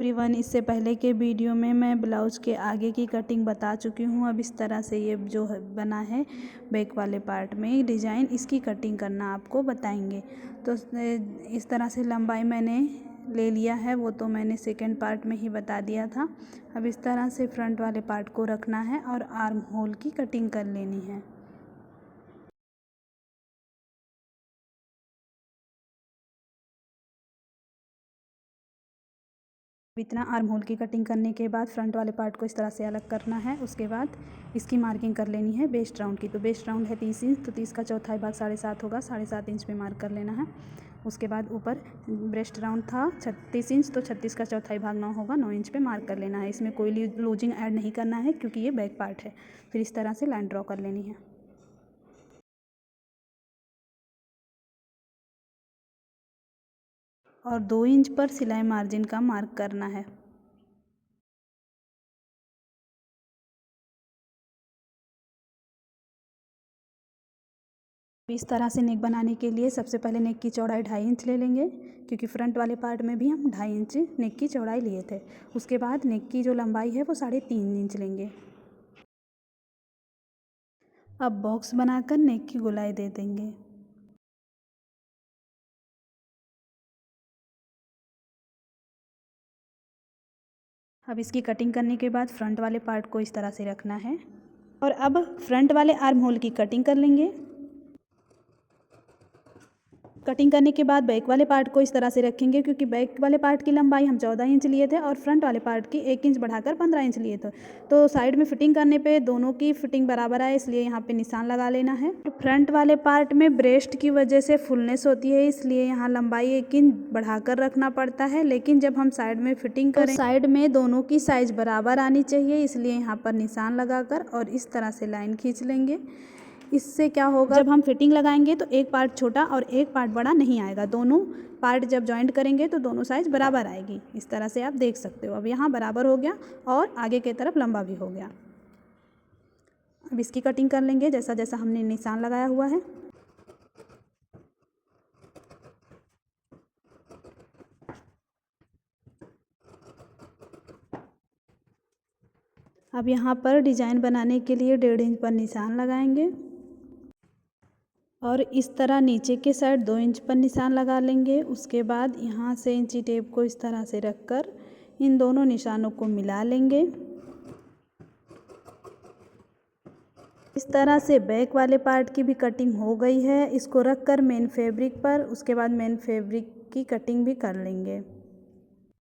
Everyone, इससे पहले के वीडियो में मैं ब्लाउज़ के आगे की कटिंग बता चुकी हूँ। अब इस तरह से ये जो बना है बैक वाले पार्ट में डिज़ाइन, इसकी कटिंग करना आपको बताएंगे। तो इस तरह से लंबाई मैंने ले लिया है, वो तो मैंने सेकंड पार्ट में ही बता दिया था। अब इस तरह से फ्रंट वाले पार्ट को रखना है और आर्म होल की कटिंग कर लेनी है। इतना आर्म होल की कटिंग करने के बाद फ्रंट वाले पार्ट को इस तरह से अलग करना है। उसके बाद इसकी मार्किंग कर लेनी है वेस्ट राउंड की। तो वेस्ट राउंड है 30 इंच, तो 30 का चौथाई भाग 7.5 होगा, 7.5 इंच पे मार्क कर लेना है। उसके बाद ऊपर ब्रेस्ट राउंड था 36 इंच, तो 36 का चौथाई भाग 9 होगा, 9 इंच पे मार्क कर लेना है। इसमें कोई लूजिंग ऐड नहीं करना है क्योंकि ये बैक पार्ट है। फिर इस तरह से लाइन ड्रॉ कर लेनी है और 2 इंच पर सिलाई मार्जिन का मार्क करना है। इस तरह से नेक बनाने के लिए सबसे पहले नेक की चौड़ाई 2.5 इंच ले लेंगे, क्योंकि फ्रंट वाले पार्ट में भी हम 2.5 इंच नेक की चौड़ाई लिए थे। उसके बाद नेक की जो लंबाई है वो 3.5 इंच लेंगे। अब बॉक्स बनाकर नेक की गोलाई दे देंगे। अब इसकी कटिंग करने के बाद फ्रंट वाले पार्ट को इस तरह से रखना है और अब फ्रंट वाले आर्म होल की कटिंग कर लेंगे। कटिंग करने के बाद बैक वाले पार्ट को इस तरह से रखेंगे, क्योंकि बैक वाले पार्ट की लंबाई हम 14 इंच लिए थे और फ्रंट वाले पार्ट की 1 इंच बढ़ाकर 15 इंच लिए थे। तो साइड में फिटिंग करने पे दोनों की फिटिंग बराबर आए, इसलिए यहाँ पे निशान लगा लेना है। फ्रंट वाले पार्ट में ब्रेस्ट की वजह से फुलनेस होती है, इसलिए यहाँ लंबाई 1 इंच बढ़ाकर रखना पड़ता है। लेकिन जब हम साइड में फिटिंग करें तो साइड में दोनों की साइज बराबर आनी चाहिए, इसलिए यहाँ पर निशान लगाकर और इस तरह से लाइन खींच लेंगे। इससे क्या होगा, जब हम फिटिंग लगाएंगे तो एक पार्ट छोटा और एक पार्ट बड़ा नहीं आएगा। दोनों पार्ट जब जॉइंट करेंगे तो दोनों साइज बराबर आएगी। इस तरह से आप देख सकते हो। अब यहाँ बराबर हो गया और आगे की तरफ लंबा भी हो गया। अब इसकी कटिंग कर लेंगे जैसा जैसा हमने निशान लगाया हुआ है। अब यहाँ पर डिजाइन बनाने के लिए 1.5 इंच पर निशान लगाएंगे और इस तरह नीचे के साइड 2 इंच पर निशान लगा लेंगे। उसके बाद यहाँ से इंची टेप को इस तरह से रखकर इन दोनों निशानों को मिला लेंगे। इस तरह से बैक वाले पार्ट की भी कटिंग हो गई है। इसको रखकर मेन फैब्रिक पर, उसके बाद मेन फैब्रिक की कटिंग भी कर लेंगे।